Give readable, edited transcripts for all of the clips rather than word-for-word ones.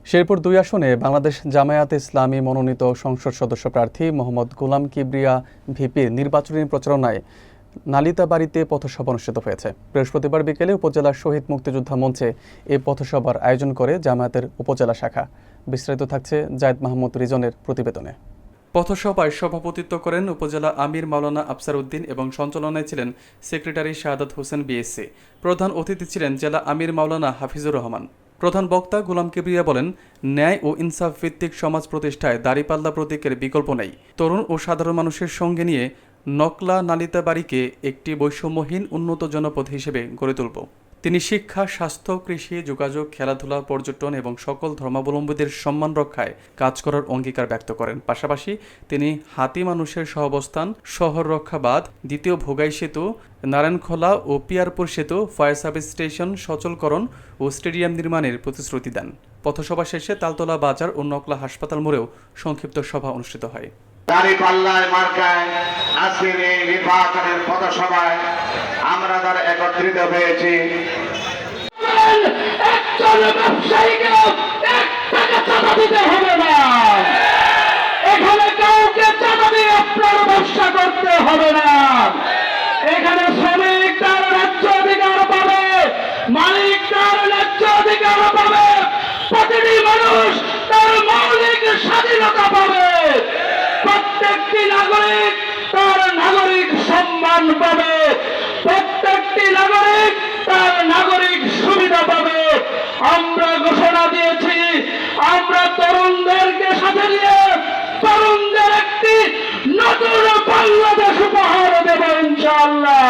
শেরপুর ২ আসনে বাংলাদেশ জামায়াতে ইসলামী মনোনীত সংসদ সদস্য প্রার্থী মোহাম্মদ গোলাম কিবরিয়া ভিপির নির্বাচনী প্রচারণায় নালিতাবাড়ীতে পথসভা অনুষ্ঠিত হয়েছে। বৃহস্পতিবার বিকেলে উপজেলার শহীদ মুক্তিযোদ্ধা মঞ্চে এই পথসভার আয়োজন করে জামায়াতের উপজেলা শাখা। বিস্তারিত থাকছে জায়েদ মাহমুদ রিজনের প্রতিবেদনে। পথসভায় সভাপতিত্ব করেন উপজেলা আমির মাওলানা আফসার উদ্দিন এবং সঞ্চালনায় ছিলেন সেক্রেটারি শাহাদাত হোসেন বিএসসি। প্রধান অতিথি ছিলেন জেলা আমির মাওলানা হাফিজুর রহমান। প্রধান বক্তা গোলাম কিবরিয়া বলেন, ন্যায় ও ইনসাফ ভিত্তিক সমাজ প্রতিষ্ঠায় দাঁড়িপাল্লা প্রতীকের বিকল্প নেই। তরুণ ও সাধারণ মানুষের সঙ্গে নিয়ে নকলা নালিতাবাড়ীকে একটি বৈষম্যহীন উন্নত জনপদ হিসেবে গড়ে তুলব। তিনি শিক্ষা, স্বাস্থ্য, কৃষি, যোগাযোগ, খেলাধুলা, পর্যটন এবং সকল ধর্মাবলম্বীদের সম্মান রক্ষায় কাজ করার অঙ্গীকার ব্যক্ত করেন। পাশাপাশি তিনি হাতি মানুষের সহাবস্থান, শহর রক্ষাবাদ, দ্বিতীয় ভোগাই সেতু, নারায়ণখোলা ও পিয়ারপুর সেতু, ফায়ার সার্ভিস স্টেশন সচলকরণ ও স্টেডিয়াম নির্মাণের প্রতিশ্রুতি দেন। পথসভা শেষে তালতলা বাজার ও নকলা হাসপাতাল মোড়েও সংক্ষিপ্ত সভা অনুষ্ঠিত হয়। দাঁড়িপাল্লায় মার্কায় আজকের এই নির্বাচনের পথসভায় আমরা যারা একত্রিত হয়েছি, একজন ব্যবসায়ীকে 1 টাকা চাঁদা দিতে হবে না। এখানে কাউকে চাঁদা দিয়ে আপনার ব্যবসা করতে হবে না। এখানে শ্রমিক তার ন্যায্য অধিকার পাবে, মালিক তার ন্যায্য অধিকার পাবে, প্রতিটি মানুষ তার মৌলিক স্বাধীনতা পাবে, প্রত্যেকটি নাগরিক তার নাগরিক সম্মান পাবে, প্রত্যেকটি নাগরিক তার নাগরিক সুবিধা পাবে। আমরা ঘোষণা দিয়েছি, আমরা তরুণদেরকে সাথে নিয়ে তরুণদের একটি নতুন বাংলাদেশ উপহার দেব ইনশাআল্লাহ।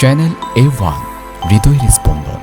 চ্যানেল A1 হৃদয়ের স্পন্দন।